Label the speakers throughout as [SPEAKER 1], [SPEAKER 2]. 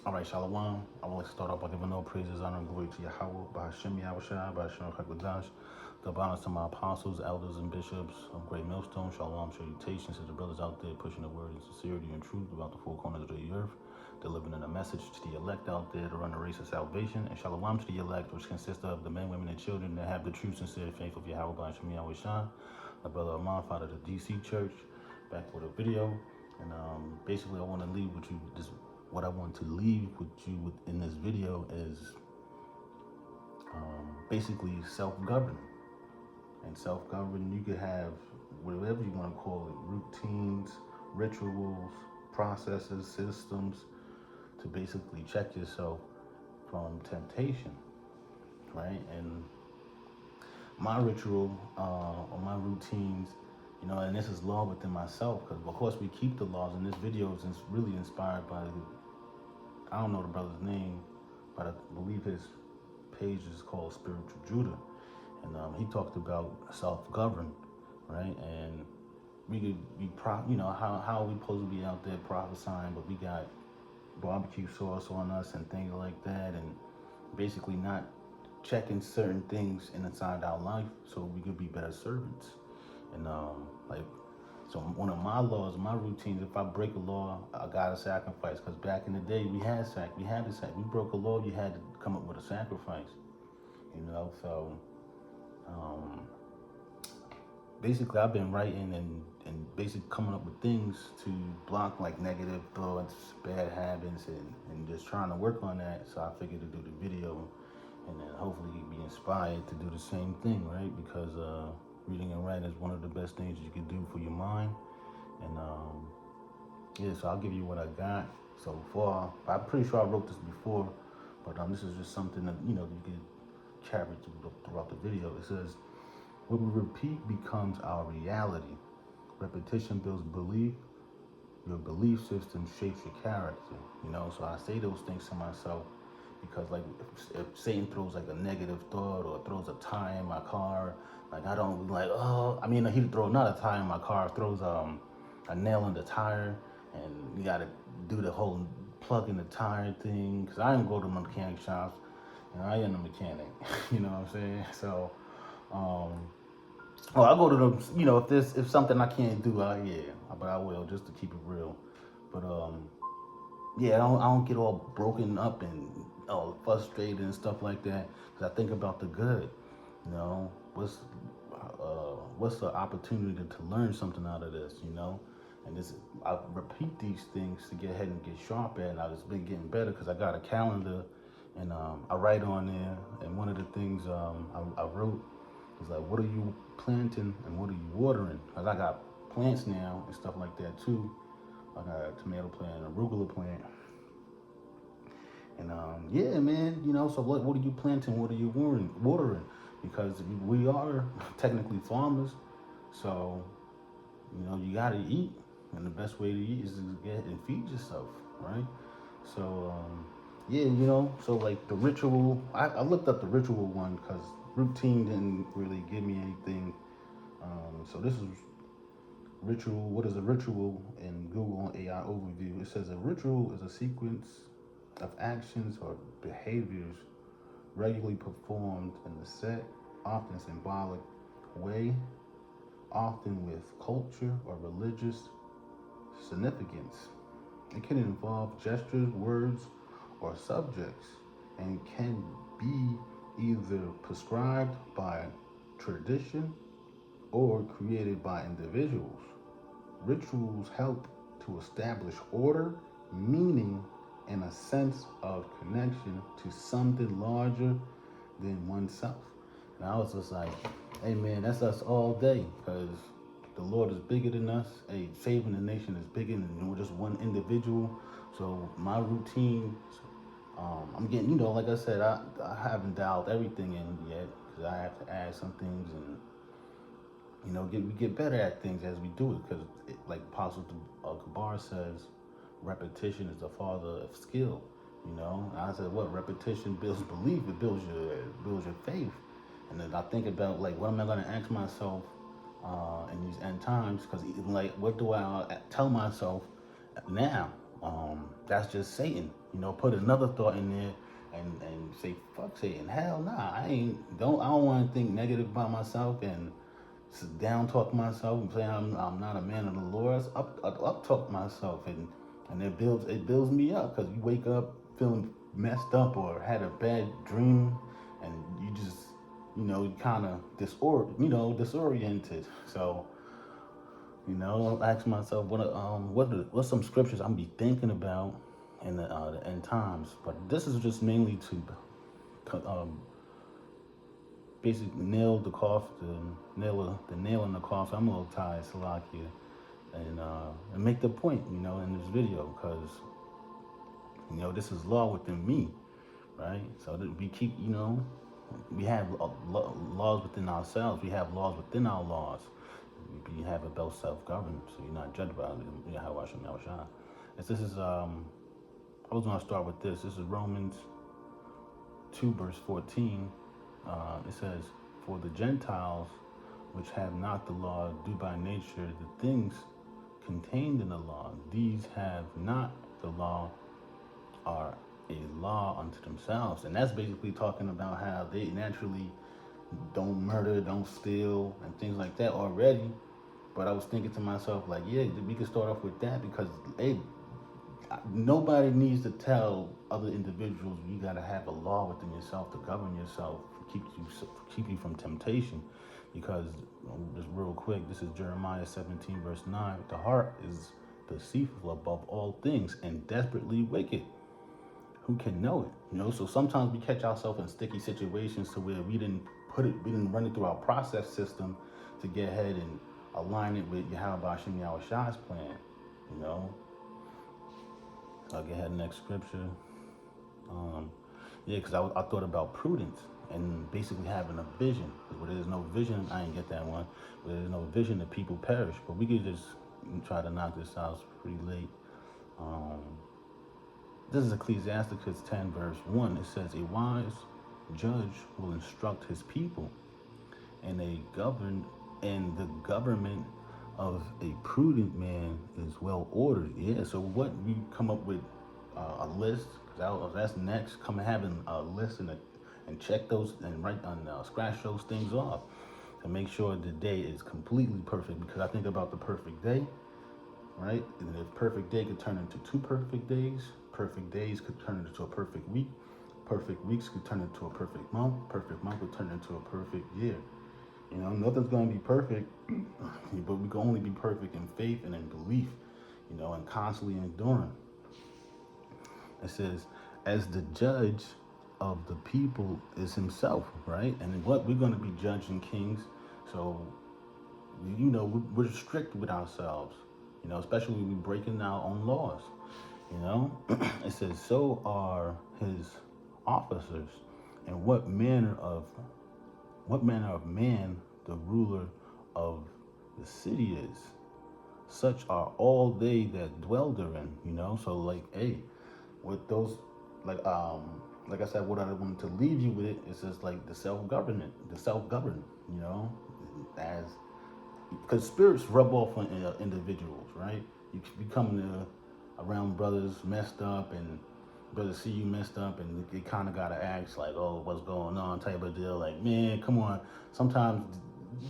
[SPEAKER 1] All right, Shalom. I would like to start off by giving all praises, honor, and glory to Yahweh, by Hashem Yahushua, by Hashem Hakodash. Give honors to my apostles, elders, and bishops of Great Millstone. Shalom, salutations to the brothers out there pushing the word in sincerity and truth about the four corners of the earth, delivering a message to the elect out there to run the race of salvation. And Shalom to the elect, which consists of the men, women, and children that have the true, sincere faith of Yahweh, by Hashem Yahushua. My brother Amon, father of the DC Church, back with a video. And basically, I want to leave with you this. What I want to leave with you in this video is basically self-governed. And self-governed, you could have whatever you want to call it, routines, rituals, processes, systems to basically check yourself from temptation, right? And my ritual or my routines, and this is law within myself, because of course we keep the laws, and this video is really inspired by, I don't know the brother's name, but I believe his page is called Spiritual Judah, and he talked about self-govern, right? And we could be how we supposed to be out there prophesying, but we got barbecue sauce on us and things like that, and basically not checking certain things inside our life so we could be better servants. And so one of my laws, my routines, if I break a law, I gotta sacrifice. Because back in the day, we had to sacrifice. We broke a law, you had to come up with a sacrifice. So basically, I've been writing and basically coming up with things to block like negative thoughts, bad habits, and just trying to work on that. So I figured to do the video, and then hopefully be inspired to do the same thing, right? Because reading and writing is one of the best things you can do for your mind. And so I'll give you what I got so far. I'm pretty sure I wrote this before, but this is just something that you can carry throughout the video. It says, what we repeat becomes our reality. Repetition builds belief. Your belief system shapes your character. So I say those things to myself because, like, if Satan throws like a negative thought or throws a tire in my car, like I don't like, he'd throw another tire in my car, throws a nail in the tire, and you gotta do the whole plug in the tire thing. Because I didn't go to mechanic shops, I am a mechanic. You know what I'm saying? So, I go to them. If something I can't do, but I will just to keep it real. But I don't get all broken up and frustrated and stuff like that, because I think about the good. What's the opportunity to learn something out of this? And I repeat these things to get ahead and get sharp at. And I've just been getting better because I got a calendar, and I write on there. And one of the things I wrote was like, what are you planting and what are you watering? Because I got plants now and stuff like that too. I got a tomato plant, an arugula plant. And man, so what are you planting? What are you watering? Because we are technically farmers, so you gotta eat, and the best way to eat is to get and feed yourself, right? So so like the ritual, I looked up the ritual one because routine didn't really give me anything. So this is ritual. What is a ritual in Google AI overview? It says a ritual is a sequence of actions or behaviors regularly performed in a set, often symbolic way, often with culture or religious significance. It can involve gestures, words, or subjects, and can be either prescribed by tradition or created by individuals. Rituals help to establish order, meaning, and a sense of connection to something larger than oneself. And I was just like, hey man, that's us all day, because the Lord is bigger than us. Hey, saving the nation is bigger than we're just one individual. So my routine, I'm getting, like I said, I haven't dialed everything in yet, because I have to add some things, and we get better at things as we do it, because like Apostle Kabar says, repetition is the father of skill. And I said, what? Repetition builds belief. It builds your faith. And then I think about, like, what am I going to ask myself in these end times? Because, like, what do I tell myself now? that's just Satan. Put another thought in there and say fuck Satan. Hell nah, I don't want to think negative about myself and down talk myself and say I'm not a man of the Lord. Up talk myself and it builds me up because you wake up feeling messed up or had a bad dream and you just you kind of disoriented. So ask myself what's some scriptures I'm be thinking about in the end times. But this is just mainly to basically nail the coffin, the nail in the coffin. I'm a little tired, Salakia, and make the point, in this video, because this is law within me, right? So that we keep, we have laws within ourselves. We have laws within our laws. We have a belt self-governed, so you're not judged by Yahweh Hashem Yahushua. This is I was gonna start with this. This is Romans 2 verse 14. It says, "For the Gentiles, which have not the law, do by nature the things contained in the law. These have not the law, are a law unto themselves." And that's basically talking about how they naturally don't murder, don't steal, and things like that already. But I was thinking to myself, like, yeah, we could start off with that because, hey, nobody needs to tell other individuals you got to have a law within yourself to govern yourself, keep you from temptation. Because, just real quick, this is Jeremiah 17 verse 9. "The heart is deceitful above all things and desperately wicked. Who can know it?" So sometimes we catch ourselves in sticky situations to where we didn't run it through our process system to get ahead and align it with Yahweh Hashem Yahushua's plan. So I'll get ahead next scripture. Because I thought about prudence and basically having a vision. Because where there's no vision, I ain't get that one. Where there's no vision, the people perish. But we could just try to knock this out. It's pretty late. This is Ecclesiasticus 10 verse 1. It says, "A wise judge will instruct his people, and the government of a prudent man is well ordered." Yeah, so what we come up with a list, because that's next. Come having a list and check those and scratch those things off to make sure the day is completely perfect. Because I think about the perfect day, right? And the perfect day could turn into 2 perfect days. Perfect days could turn into a perfect week. Perfect weeks could turn into a perfect month. Perfect month could turn into a perfect year. Nothing's going to be perfect, but we can only be perfect in faith and in belief, and constantly enduring. It says, "As the judge of the people is himself," right? And what we're going to be judging kings, so we're strict with ourselves, especially when we're breaking our own laws. It says, "So are his officers, and what manner of man the ruler of the city is. Such are all they that dwell therein." So hey, with those, like I said, what I wanted to leave you with is just like the self-governed, as because spirits rub off on individuals, right? You come around brothers messed up and brothers see you messed up and they kind of got to ask like, "Oh, what's going on?" type of deal. Like, man, come on. Sometimes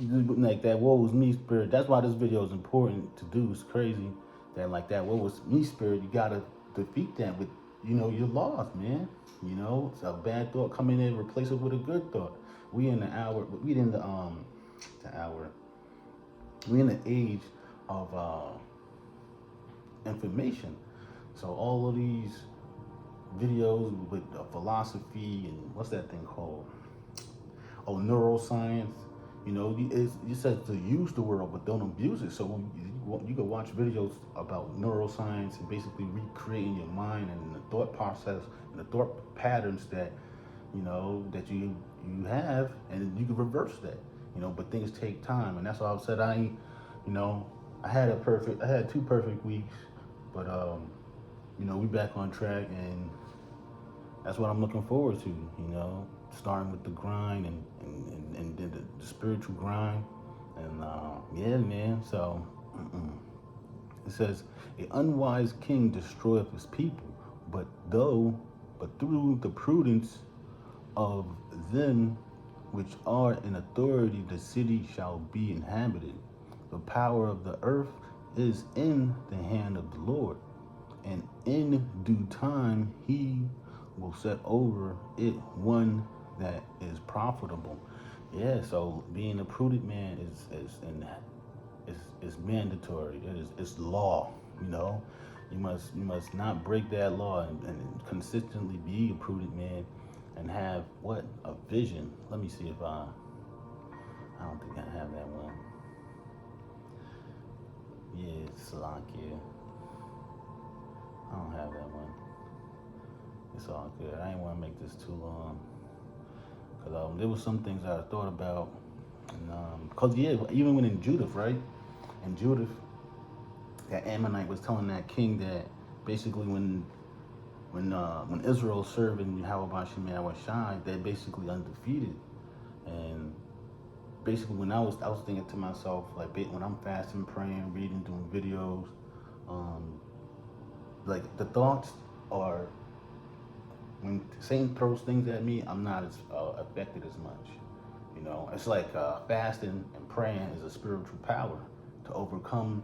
[SPEAKER 1] like that woe was me spirit. That's why this video is important to do. It's crazy that like that woe was me spirit, you got to defeat that with, your laws, man. It's a bad thought, come in there, replace it with a good thought. We in the age of information. So all of these videos with philosophy and what's that thing called? Oh, neuroscience. It says to use the word, but don't abuse it. So you can watch videos about neuroscience and basically recreating your mind and the thought process and the thought patterns that that you have, and you can reverse that. But things take time, and that's why I said I had 2 perfect weeks, but we back on track, and that's what I'm looking forward to. Starting with the grind and the spiritual grind, and yeah, man. So It says, "An unwise king destroyeth his people, but through the prudence of them which are in authority, the city shall be inhabited. The power of the earth is in the hand of the Lord, and in due time he will set over it one that is profitable." Yeah, so being a prudent man is mandatory. It's law. You know, you must not break that law, and consistently be a prudent man, and have what, a vision. Let me see if I don't think I have that one. Yeah, Salakia. I don't have that one. It's all good. I didn't want to make this too long, because there was some things I thought about, and because yeah, even when in Judith, right? In Judith, that Ammonite was telling that king that basically when Israel served in Yahweh Shemai Shai, they're basically undefeated. And basically, when I was thinking to myself, like when I'm fasting, praying, reading, doing videos, um, like the thoughts are, when Satan throws things at me, I'm not as affected as much. You know, it's like fasting and praying is a spiritual power to overcome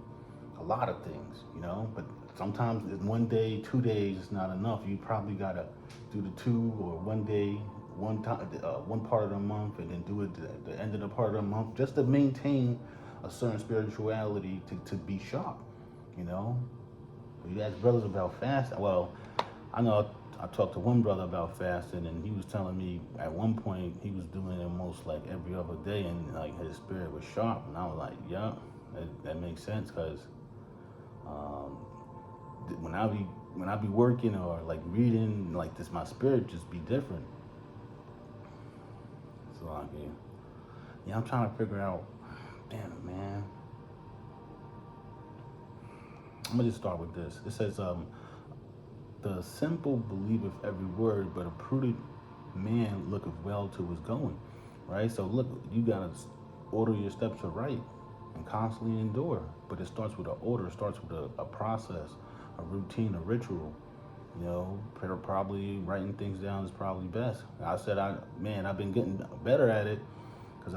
[SPEAKER 1] a lot of things. You know, but sometimes in one day, 2 days is not enough. You probably gotta do the 2 or 1 day, one time, one part of the month, and then do it the end of the part of the month, just to maintain a certain spirituality to be sharp. You know, you ask brothers about fasting. Well, I know I talked to one brother about fasting, and he was telling me at one point he was doing it almost like every other day, and like his spirit was sharp. And I was like, yeah, that makes sense, because um, when I be working or like reading like this, my spirit just be different. So like, yeah, I'm trying to figure out. Damn it, man. I'm gonna just start with this. It says, "The simple believeth every word, but a prudent man looketh well to his going." Right. So look, you gotta order your steps right and constantly endure. But it starts with an order. It starts with a process, a routine, a ritual. You know, probably writing things down is probably best. I've been getting better at it, because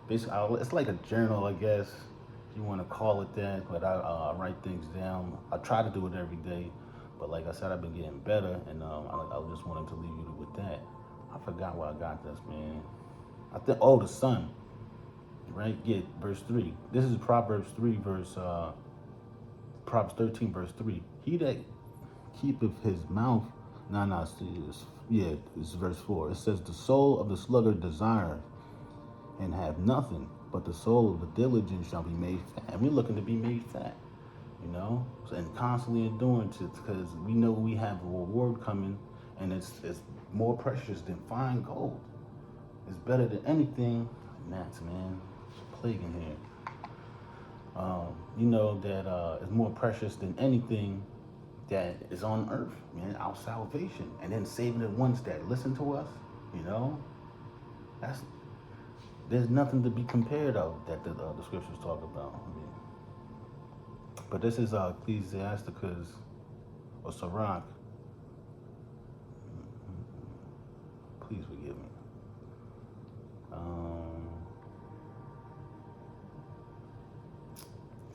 [SPEAKER 1] basically it's like a journal, I guess, if you want to call it that. But I write things down. I try to do it every day, but like I said, I've been getting better, and I just wanted to leave you with that. I forgot where I got this, man. I think, oh, the sun, right? Yeah, verse 3. This is Proverbs 13, verse 3. He that keepeth his mouth. Yeah, it's verse 4. It says, "The soul of the sluggard desireth and have nothing, but the soul of the diligent shall be made fat." And we're looking to be made fat, you know, and constantly enduring it, because we know we have a reward coming, and it's more precious than fine gold. It's better than anything. And that's, man, plague in here. You know that it's more precious than anything that is on earth, man, our salvation, and then saving the ones that listen to us. You know, that's there's nothing to be compared of that the scriptures talk about. I mean, but this is Ecclesiasticus or Sirach. Please forgive me.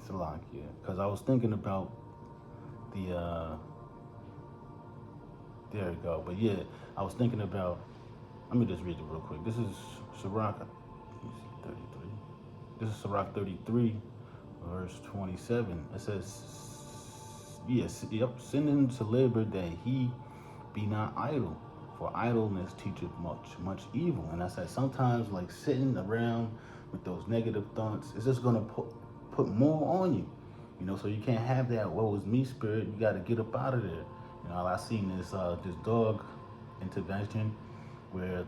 [SPEAKER 1] Salakia, because I was thinking about the there you go. But yeah, I was thinking about. Let me just read it real quick. This is Sirach. Let me see, 33. This is Sirach 33, verse 27. It says, "Yes, yep, send him to labor that he be not idle, for idleness teacheth much evil." And I said, sometimes like sitting around with those negative thoughts, it's just gonna put more on you. You know, so you can't have that "woe is me" spirit. You got to get up out of there. You know, I seen this dog intervention where,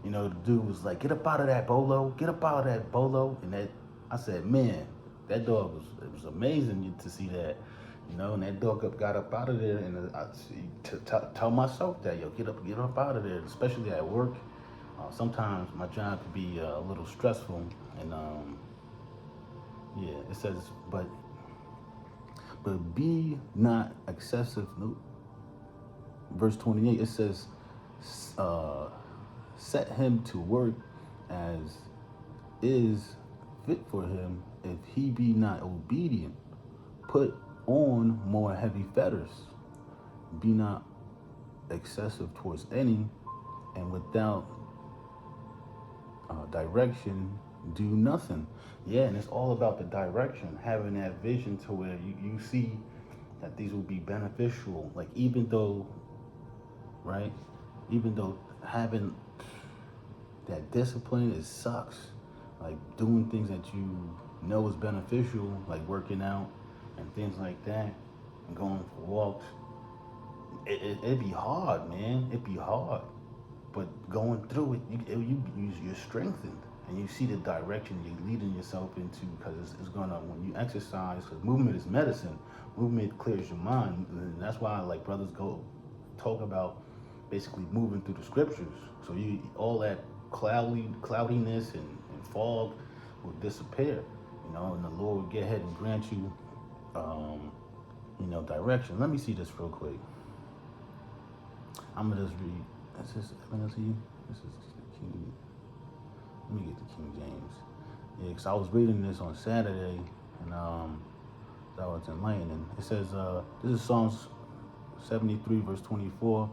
[SPEAKER 1] you know, the dude was like, "Get up out of that bolo, get up out of that bolo," and that I said, man, that dog was amazing to see that. You know, and that dog got up out of there, and I tell myself that, yo, get up out of there, especially at work. Sometimes my job could be a little stressful, and yeah, it says, but but be not excessive. Nope. Verse 28, it says, uh, set him to work as is fit for him. If he be not obedient, put on more heavy fetters. Be not excessive towards any, and without direction, do nothing. Yeah, and it's all about the direction, having that vision to where you see that these will be beneficial. Like, even though, right, even though having that discipline, it sucks. Like doing things that you know is beneficial, like working out and things like that, and going for walks. It'd be hard, man. It'd be hard. But going through it, you're strengthened, and you see the direction you're leading yourself into, because it's gonna, when you exercise, because movement is medicine. Movement clears your mind, and that's why like brothers go talk about basically moving through the scriptures. So you, all that cloudiness and fog will disappear, and the Lord will get ahead and grant you, direction. Let me see this real quick. I'm gonna just read. This is Evangeline. This is King. Let me get the King James. Yeah, because I was reading this on Saturday, and that was enlightening. It says, this is Psalms 73, verse 24.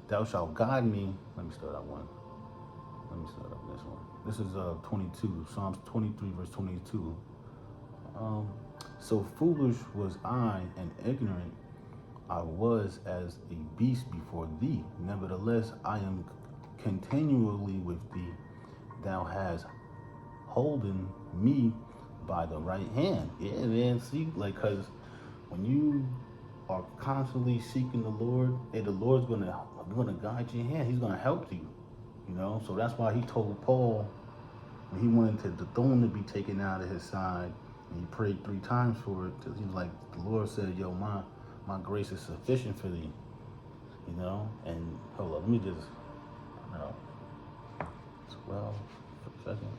[SPEAKER 1] Thou shalt guide me. Let me start that one. Let me start up this one. This is 22, Psalms 23, verse 22. So foolish was I and ignorant I was as a beast before thee. Nevertheless, I am continually with thee. Thou hast holden me by the right hand. Yeah, man. See, like, because when you are constantly seeking the Lord, the Lord's gonna guide your hand. He's gonna help you. So that's why he told Paul, when he wanted the thorn to be taken out of his side, and he prayed 3 times for it, because he was like, the Lord said, yo, my grace is sufficient for thee. And hold up, let me just, 12 for a second.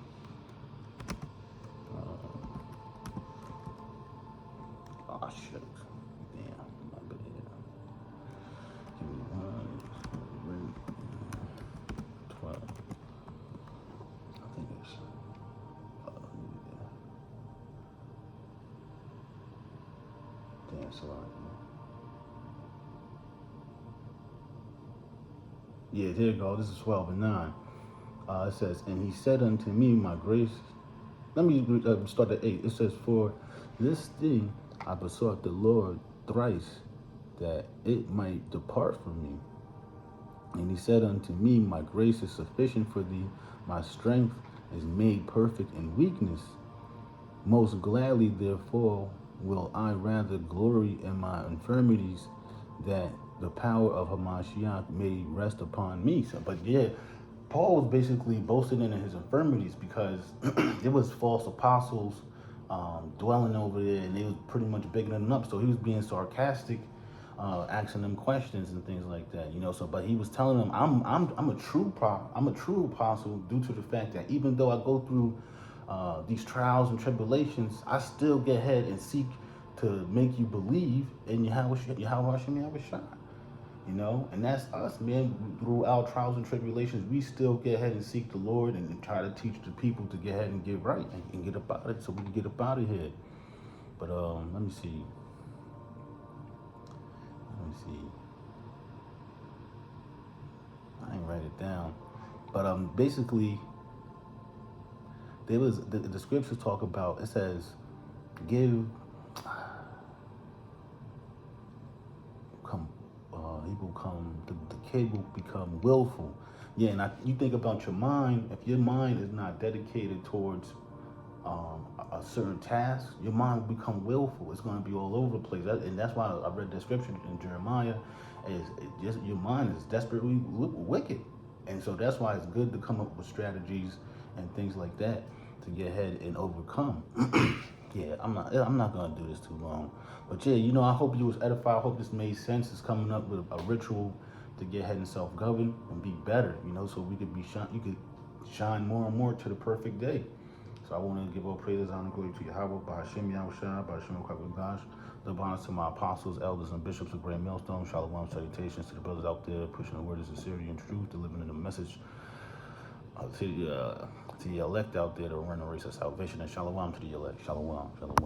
[SPEAKER 1] Oh, shit. Damn, my bad. Give me 12. I think it's, damn, so yeah, there you go. This is 12 and 9. It says, and he said unto me, my grace. Let me start at 8. It says, for this thing I besought the Lord thrice, that it might depart from me. And he said unto me, my grace is sufficient for thee. My strength is made perfect in weakness. Most gladly, therefore, will I rather glory in my infirmities, that the power of Hamashiach may rest upon me. So, but yeah, Paul was basically boasting in his infirmities, because there was false apostles dwelling over there, and they was pretty much bigging them up. So he was being sarcastic, asking them questions and things like that. So, but he was telling them, I'm a true apostle, due to the fact that even though I go through these trials and tribulations, I still get ahead and seek to make you believe in Yahweh Shai. And that's us, man. Through our trials and tribulations, we still get ahead and seek the Lord, and try to teach the people to get ahead and get right, and get up out of it, so we can get up out of here. But let me see. I ain't write it down. But basically, there was the scriptures talk about. It says, give. He will come. The kid will become willful. Yeah, and you think about your mind. If your mind is not dedicated towards a certain task, your mind will become willful. It's going to be all over the place. And that's why I read the scripture in Jeremiah. Just your mind is desperately wicked, and so that's why it's good to come up with strategies and things like that to get ahead and overcome. Yeah, I'm not gonna do this too long, but yeah, I hope you was edified. I hope this made sense. It's coming up with a ritual to get ahead and self-govern and be better, so we could you could shine more and more to the perfect day. So I want to give all praises, honor, glory to Yahweh, by Hashem Yahushua, by Hashem Kwakwagosh, The bonds to my apostles, elders, and bishops of Great Millstone. Shalom, salutations to the brothers out there pushing the word of sincerity and truth, delivering the message to the elect out there to run the race of salvation. And shalom to the elect. Shalom, shalom.